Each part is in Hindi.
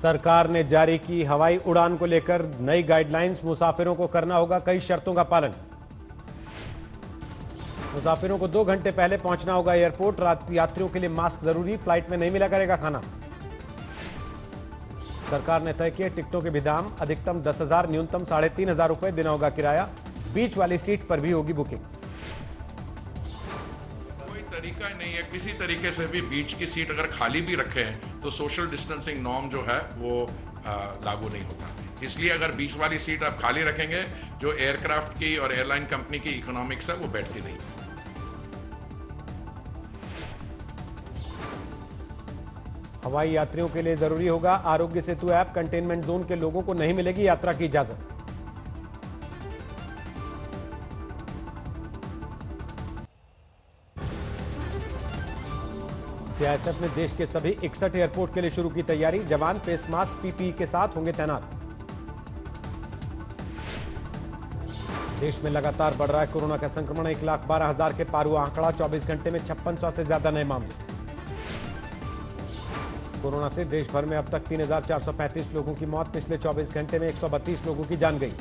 सरकार ने जारी की हवाई उड़ान को लेकर नई गाइडलाइंस। मुसाफिरों को करना होगा कई शर्तों का पालन। मुसाफिरों को 2 घंटे पहले पहुंचना होगा एयरपोर्ट। यात्रियों के लिए मास्क जरूरी, फ्लाइट में नहीं मिला करेगा खाना। सरकार ने तय किए टिकटों के भी दाम। अधिकतम 10,000, न्यूनतम 3,500 रुपए देना होगा किराया। बीच वाली सीट पर भी होगी बुकिंग। तरीका नहीं है किसी तरीके से भी बीच की सीट अगर खाली भी रखे हैं तो सोशल डिस्टेंसिंग नॉर्म जो है वो लागू नहीं होता। इसलिए अगर बीच वाली सीट आप खाली रखेंगे, जो एयरक्राफ्ट की और एयरलाइन कंपनी की इकोनॉमिक्स है वो बैठती नहीं। हवाई यात्रियों के लिए जरूरी होगा Aarogya Setu app. Containment zone के लोगों को नहीं मिलेगी यात्रा की इजाजत। सीआईएसएफ ने देश के सभी 61 एयरपोर्ट के लिए शुरू की तैयारी। जवान फेस मास्क पीपीई के साथ होंगे तैनात। देश में लगातार बढ़ रहा है कोरोना का संक्रमण। 1,12,000 के पार हुआ आंकड़ा। 24 घंटे में 5600 से ज्यादा नए मामले। कोरोना से देश भर में अब तक 3,435 लोगों की मौत। पिछले 24 घंटे में 132 लोगों की जान गई।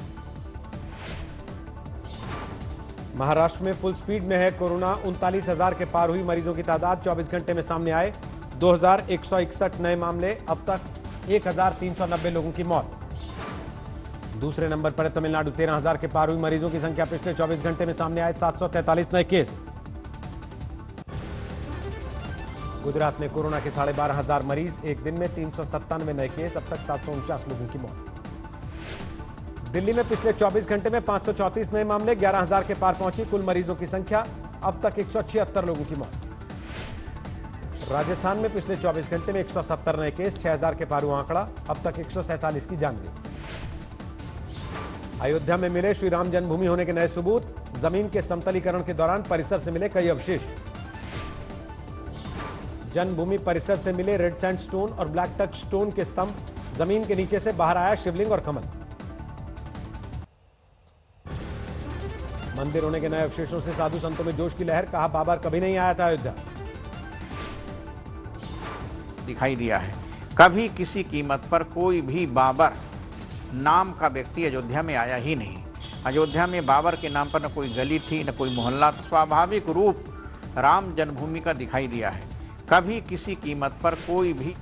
महाराष्ट्र में फुल स्पीड में है कोरोना। 39,000 के पार हुई मरीजों की तादाद। 24 घंटे में सामने आए 2,161 नए मामले। अब तक 1,390 लोगों की मौत। दूसरे नंबर पर है तमिलनाडु। 13,000 के पार हुई मरीजों की संख्या। पिछले 24 घंटे में सामने आए 743 नए केस। गुजरात में कोरोना के 12,500 मरीज। एक दिन में 397 नए केस। अब तक 749 लोगों की मौत। दिल्ली में पिछले 24 घंटे में 534 नए मामले। 11,000 के पार पहुंची कुल मरीजों की संख्या। अब तक 176 लोगों की मौत। राजस्थान में पिछले 24 घंटे में 170 नए केस। 6,000 के पार हुआ आंकड़ा। अब तक 147 की जान गई। अयोध्या में मिले श्री राम जन्मभूमि होने के नए सबूत। जमीन के समतलीकरण के दौरान परिसर से मिले कई अवशेष। जन्मभूमि परिसर से मिले रेड सैंडस्टोन और ब्लैक टच स्टोन के स्तंभ। जमीन के नीचे से बाहर आया शिवलिंग और कमल। मंदिर होने के नए अवशेषों से साधु संतों में जोश की लहर। कहा बाबर कभी नहीं आया था अयोध्या। दिखाई दिया है कभी किसी कीमत पर कोई भी बाबर नाम का व्यक्ति अयोध्या में आया ही नहीं। अयोध्या में बाबर के नाम पर न कोई गली थी न कोई मोहल्ला। तो स्वाभाविक रूप राम जन्मभूमि का दिखाई दिया है। कभी किसी कीमत पर कोई भी।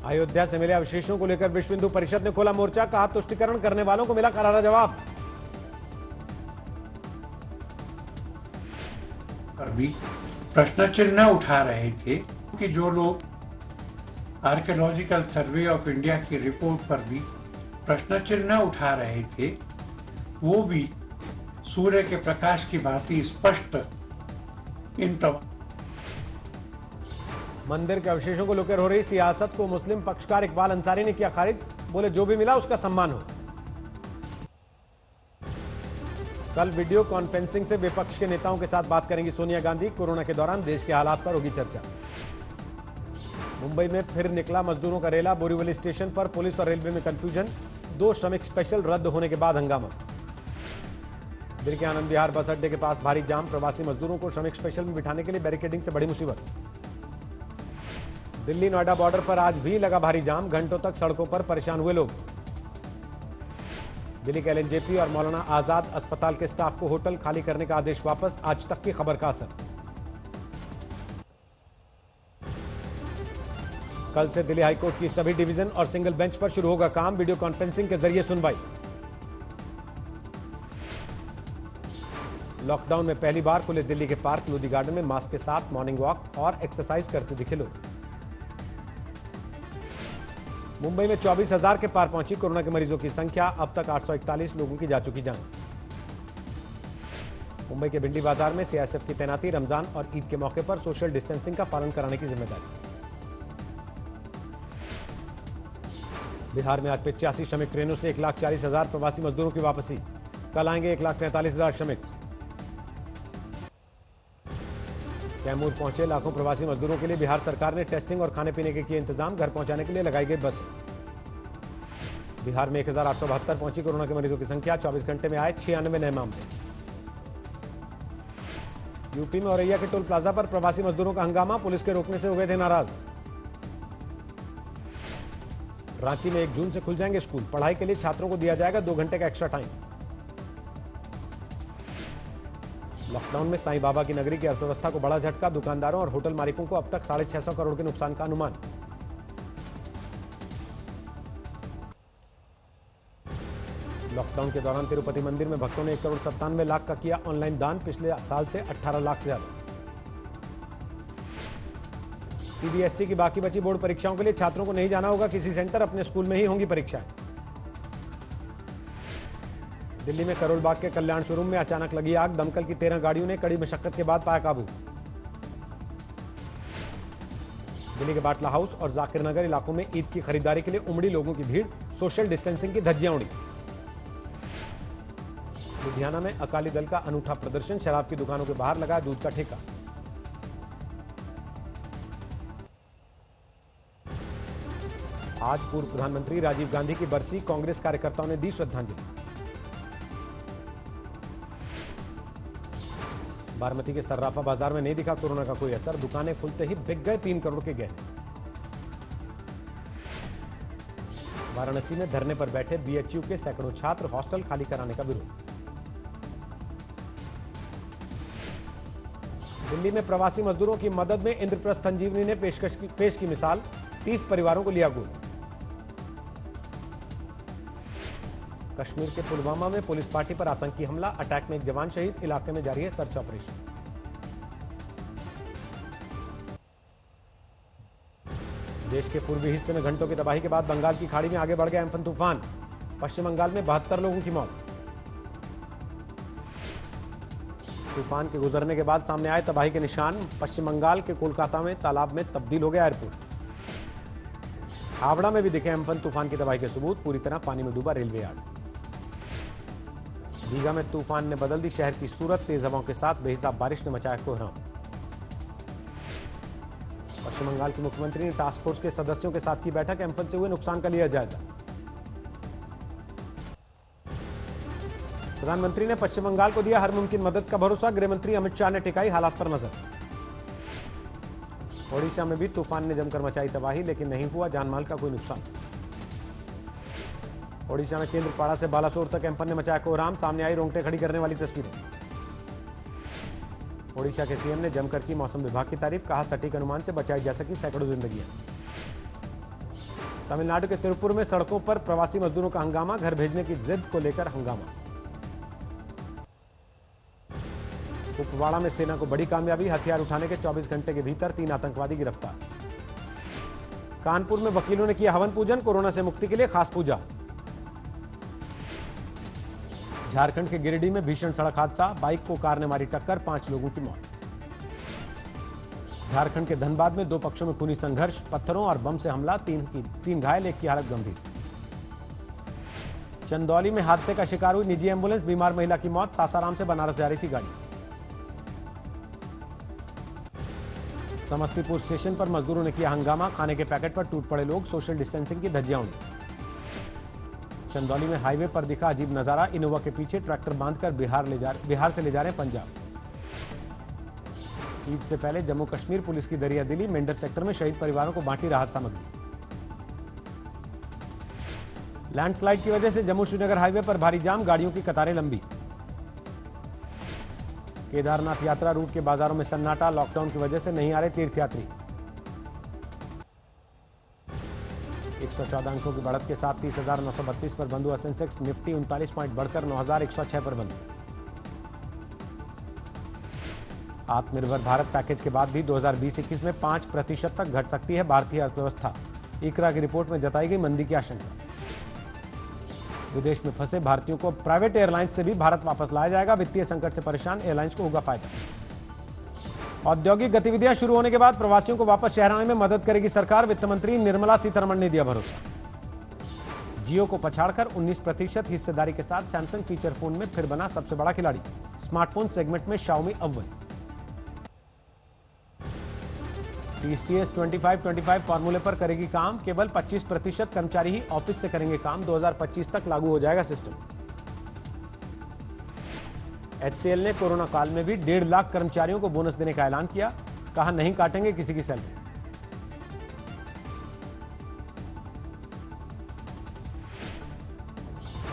अयोध्या से मिले अवशेषों को लेकर विश्व हिंदू परिषद ने खोला मोर्चा। कहा तुष्टीकरण करने वालों को मिला करारा जवाब। पर भी प्रश्न चिन्ह उठा रहे थे कि जो लोग आर्कियोलॉजिकल सर्वे ऑफ इंडिया की रिपोर्ट पर भी प्रश्न चिन्ह उठा रहे थे, वो भी सूर्य के प्रकाश की भांति स्पष्ट इन मंदिर के अवशेषों को लेकर हो रही सियासत को मुस्लिम पक्षकार इकबाल अंसारी ने किया खारिज। बोले जो भी मिला उसका सम्मान हो। कल वीडियो कॉन्फ्रेंसिंग से विपक्ष के नेताओं के साथ बात करेंगी सोनिया गांधी। कोरोना के दौरान देश के हालात पर होगी चर्चा। मुंबई में फिर निकला मजदूरों का रेला। बोरीवली स्टेशन पर पुलिस और रेलवे में कंफ्यूजन। 2 श्रमिक स्पेशल रद्द होने के बाद हंगामा। दिल्ली के आनंद विहार बस अड्डे के पास भारी जाम। प्रवासी मजदूरों को श्रमिक स्पेशल में बिठाने के लिए बैरिकेडिंग से बड़ी मुसीबत। दिल्ली नोएडा बॉर्डर पर आज भी लगा भारी जाम। घंटों तक सड़कों पर परेशान हुए लोग। दिल्ली के एलएनजेपी और मौलाना आजाद अस्पताल के स्टाफ को होटल खाली करने का आदेश वापस। आज तक की खबर का असर। कल से दिल्ली हाईकोर्ट की सभी डिवीजन और सिंगल बेंच पर शुरू होगा काम। वीडियो कॉन्फ्रेंसिंग के जरिए सुनवाई। लॉकडाउन में पहली बार खुले दिल्ली के पार्क लोधी गार्डन में मास्क के साथ मॉर्निंग वॉक और एक्सरसाइज करते दिखे लोग। मुंबई में 24,000 के पार पहुंची कोरोना के मरीजों की संख्या। अब तक 841 लोगों की जा चुकी जान। मुंबई के भिंडी बाजार में सीआईएसएफ की तैनाती। रमजान और ईद के मौके पर सोशल डिस्टेंसिंग का पालन कराने की जिम्मेदारी। बिहार में आज 85 श्रमिक ट्रेनों से 1,40,000 प्रवासी मजदूरों की वापसी। कल आएंगे 1,43,000 श्रमिक। कैमूर पहुंचे लाखों प्रवासी मजदूरों के लिए बिहार सरकार ने टेस्टिंग और खाने पीने के किए इंतजाम। घर पहुंचाने के लिए लगाई गई बस। बिहार में 1,872 पहुंची कोरोना के मरीजों की संख्या। 24 घंटे में आए 96 नए मामले। यूपी में औरैया के टोल प्लाजा पर प्रवासी मजदूरों का हंगामा। पुलिस के रोकने से हो गए थे नाराज। रांची में 1 जून से खुल जाएंगे स्कूल। पढ़ाई के लिए छात्रों को दिया जाएगा 2 घंटे का एक्स्ट्रा टाइम। लॉकडाउन में साईं बाबा की नगरी की अर्थव्यवस्था को बड़ा झटका। दुकानदारों और होटल मालिकों को अब तक 650 करोड़ के नुकसान का अनुमान। लॉकडाउन के दौरान तिरुपति मंदिर में भक्तों ने 1,97,00,000 का किया ऑनलाइन दान। पिछले साल से 18 लाख से ज्यादा। सीबीएसई की बाकी बची बोर्ड परीक्षाओं के लिए छात्रों को नहीं जाना होगा किसी सेंटर, अपने स्कूल में ही होंगी परीक्षाएं। दिल्ली में करोल बाग के कल्याण शोरूम में अचानक लगी आग। दमकल की 13 गाड़ियों ने कड़ी मशक्कत के बाद पाया काबू। दिल्ली के बाटला हाउस और जाकिर नगर इलाकों में ईद की खरीदारी के लिए उमड़ी लोगों की भीड़। सोशल डिस्टेंसिंग की धज्जियां उड़ी। लुधियाना में अकाली दल का अनूठा प्रदर्शन। शराब की दुकानों के बाहर लगा दूध का ठेका। आज पूर्व प्रधानमंत्री राजीव गांधी की बरसी। कांग्रेस कार्यकर्ताओं ने दी श्रद्धांजलि। बारामती के सर्राफा बाजार में नहीं दिखा कोरोना का कोई असर। दुकानें खुलते ही बिक गए 3 करोड़ के गहने। वाराणसी में धरने पर बैठे बीएचयू के सैकड़ों छात्र। हॉस्टल खाली कराने का विरोध। दिल्ली में प्रवासी मजदूरों की मदद में इंद्रप्रस्थ संजीवनी ने पेश की मिसाल। 30 परिवारों को लिया गोद। कश्मीर के पुलवामा में पुलिस पार्टी पर आतंकी हमला। अटैक में 1 जवान शहीद। इलाके में जारी है सर्च ऑपरेशन। देश के पूर्वी हिस्से में घंटों की तबाही के बाद बंगाल की खाड़ी में आगे बढ़ गया एम्फन तूफान। पश्चिम बंगाल में 72 लोगों की मौत। तूफान के गुजरने के बाद सामने आए तबाही के निशान। पश्चिम बंगाल के कोलकाता में तालाब में तब्दील हो गया एयरपोर्ट। हावड़ा में भी दिखे एम्फन तूफान की तबाही के सबूत। पूरी तरह पानी में डूबा रेलवे यार्ड। दीघा में तूफान ने बदल दी शहर की सूरत। तेज हवाओं के साथ बेहिसाब बारिश ने मचाया कोहराम। पश्चिम बंगाल के मुख्यमंत्री ने टास्क फोर्स के सदस्यों के साथ की बैठक। एम्फन से हुए नुकसान का लिया जायजा। प्रधानमंत्री ने पश्चिम बंगाल को दिया हर मुमकिन मदद का भरोसा। गृह मंत्री अमित शाह ने टिकाई हालात पर नजर। ओडिशा में भी तूफान ने जमकर मचाई तबाही, लेकिन नहीं हुआ जानमाल का कोई नुकसान। ओडिशा में केंद्रपाड़ा से बालासोर तक एम्फन ने मचाया कोहराम। सामने आई रोंगटे खड़ी करने वाली तस्वीरें। ओडिशा के सीएम ने जमकर की मौसम विभाग की तारीफ। कहा सटीक अनुमान से बचाई जा सकी सैकड़ों जिंदगियां। तमिलनाडु के तिरुपुर में सड़कों पर प्रवासी मजदूरों का हंगामा। घर भेजने की जिद को लेकर हंगामा। कुपवाड़ा में सेना को बड़ी कामयाबी। हथियार उठाने के 24 घंटे के भीतर 3 आतंकवादी गिरफ्तार। कानपुर में वकीलों ने किया हवन पूजन। कोरोना से मुक्ति के लिए खास पूजा। झारखंड के गिरिडीह में भीषण सड़क हादसा। बाइक को कार ने मारी टक्कर। 5 लोगों की मौत। झारखंड के धनबाद में 2 पक्षों में खूनी संघर्ष। पत्थरों और बम से हमला। 3 घायल, 1 की हालत गंभीर। चंदौली में हादसे का शिकार हुई निजी एम्बुलेंस। बीमार महिला की मौत। सासाराम से बनारस जा रही थी गाड़ी। समस्तीपुर स्टेशन पर मजदूरों ने किया हंगामा। खाने के पैकेट पर टूट पड़े लोग। सोशल डिस्टेंसिंग की धज्जियां उड़ी। चंदौली में हाईवे पर दिखा अजीब नजारा। इनोवा के पीछे ट्रैक्टर बांधकर बिहार से ले जा रहे हैं पंजाब। ईद से पहले जम्मू कश्मीर पुलिस की दरिया दिली। मेंढर सेक्टर में शहीद परिवारों को बांटी राहत सामग्री। लैंडस्लाइड की वजह से जम्मू श्रीनगर हाईवे पर भारी जाम। गाड़ियों की कतारें लंबी। केदारनाथ यात्रा रूट के बाजारों में सन्नाटा। लॉकडाउन की वजह से नहीं आ रहे तीर्थयात्री। 114 अंकों की बढ़त के साथ 30,932 पर बंद हुआ सेंसेक्स। निफ्टी 39 पॉइंट बढ़कर 9,106 पर बंद। आत्मनिर्भर भारत पैकेज के बाद भी 2020-21 में 5% तक घट सकती है भारतीय अर्थव्यवस्था। इकरा की रिपोर्ट में जताई गई मंदी की आशंका। विदेश में फंसे भारतीयों को प्राइवेट एयरलाइंस से भी भारत वापस लाया जाएगा। वित्तीय संकट से परेशान एयरलाइंस को होगा फायदा। औद्योगिक गतिविधियां शुरू होने के बाद प्रवासियों को वापस शहर आने में मदद करेगी सरकार। वित्त मंत्री निर्मला सीतारमण ने दिया भरोसा। जियो को पछाड़कर 19% हिस्सेदारी के साथ सैमसंग फीचर फोन में फिर बना सबसे बड़ा खिलाड़ी। स्मार्टफोन सेगमेंट में शाओमी अव्वल। टीसीएस 25-25 फॉर्मूले पर करेगी काम। केवल 25% कर्मचारी ही ऑफिस से करेंगे काम। 2025 तक लागू हो जाएगा सिस्टम। एचसीएल ने कोरोना काल में भी 1.5 लाख कर्मचारियों को बोनस देने का ऐलान किया। कहा नहीं काटेंगे किसी की सैलरी।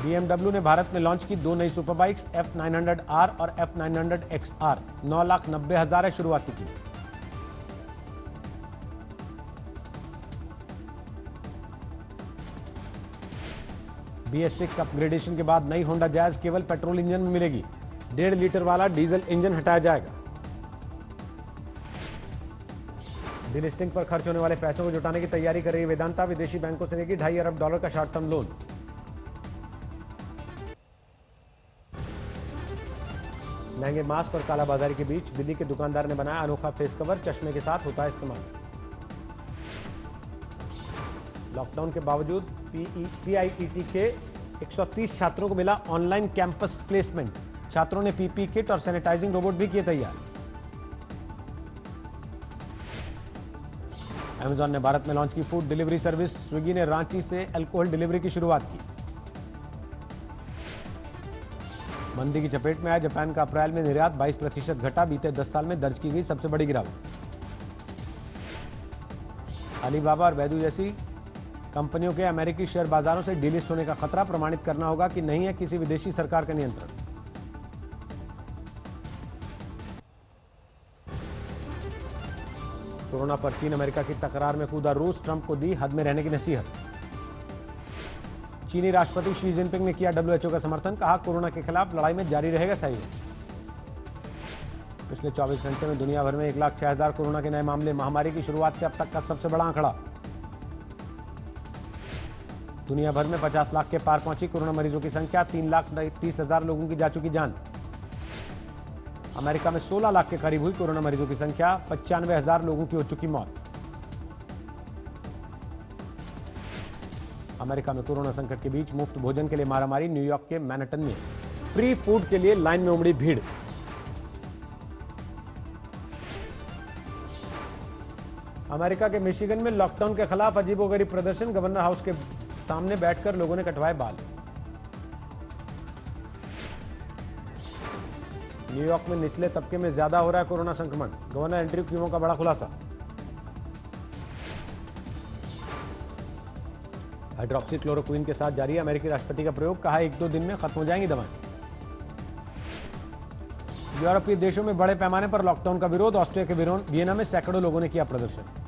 BMW ने भारत में लॉन्च की 2 नई सुपर बाइक्स F900R और F900XR। 9,90,000 है शुरुआती कीमत। BS6 अपग्रेडेशन के बाद नई होंडा जैज केवल पेट्रोल इंजन में मिलेगी। 1.5 लीटर वाला डीजल इंजन हटाया जाएगा। डिलिस्टिंग पर खर्च होने वाले पैसों को जुटाने की तैयारी कर रही है वेदांता। विदेशी बैंकों से लेगी $2.5 अरब का शॉर्ट टर्म लोन। महंगे मास्क और कालाबाजारी के बीच दिल्ली के दुकानदार ने बनाया अनोखा फेस कवर। चश्मे के साथ होता है इस्तेमाल। लॉकडाउन के बावजूद PIET के 130 छात्रों को मिला ऑनलाइन कैंपस प्लेसमेंट। छात्रों ने PPE किट और सैनिटाइजिंग रोबोट भी किए तैयार। अमेजॉन ने भारत में लॉन्च की फूड डिलीवरी सर्विस। स्विगी ने रांची से अल्कोहल डिलीवरी की शुरुआत की। मंदी की चपेट में आया जापान का अप्रैल में निर्यात 22% घटा। बीते 10 साल में दर्ज की गई सबसे बड़ी गिरावट। अलीबाबा और बैदू जैसी कंपनियों के अमेरिकी शेयर बाजारों से डीलिस्ट होने का खतरा। प्रमाणित करना होगा कि नहीं है किसी विदेशी सरकार का नियंत्रण। कोरोना पर चीन अमेरिका की तकरार में कूदा रूस। ट्रंप को दी हद में रहने की नसीहत। चीनी राष्ट्रपति शी जिनपिंग ने किया WHO का समर्थन। कहा कोरोना के खिलाफ लड़ाई में जारी रहेगा सहयोग। पिछले 24 घंटे में दुनिया भर में 1,06,000 कोरोना के नए मामले। महामारी की शुरुआत से अब तक का सबसे बड़ा आंकड़ा। दुनिया भर में 50 लाख के पार पहुंची कोरोना मरीजों की संख्या। 3,30,000 लोगों की जा चुकी जान। अमेरिका में 16 लाख के करीब हुई कोरोना मरीजों की संख्या। 95,000 लोगों की हो चुकी मौत। अमेरिका में कोरोना संकट के बीच मुफ्त भोजन के लिए मारामारी। न्यूयॉर्क के मैनहट्टन में फ्री फूड के लिए लाइन में उमड़ी भीड़। अमेरिका के मिशिगन में लॉकडाउन के खिलाफ अजीबोगरीब प्रदर्शन। गवर्नर हाउस के सामने बैठकर लोगों ने कटवाए बाल। न्यूयॉर्क में निचले तबके में ज्यादा हो रहा है कोरोना संक्रमण। गवर्नर एंड्रयू क्यूमो का बड़ा खुलासा। हाइड्रोक्सीक्लोरोक्विन के साथ जारी है अमेरिकी राष्ट्रपति का प्रयोग। कहा 1-2 दिन में खत्म हो जाएंगी दवाएं। यूरोपीय देशों में बड़े पैमाने पर लॉकडाउन का विरोध। ऑस्ट्रिया के वियना में सैकड़ों लोगों ने किया प्रदर्शन।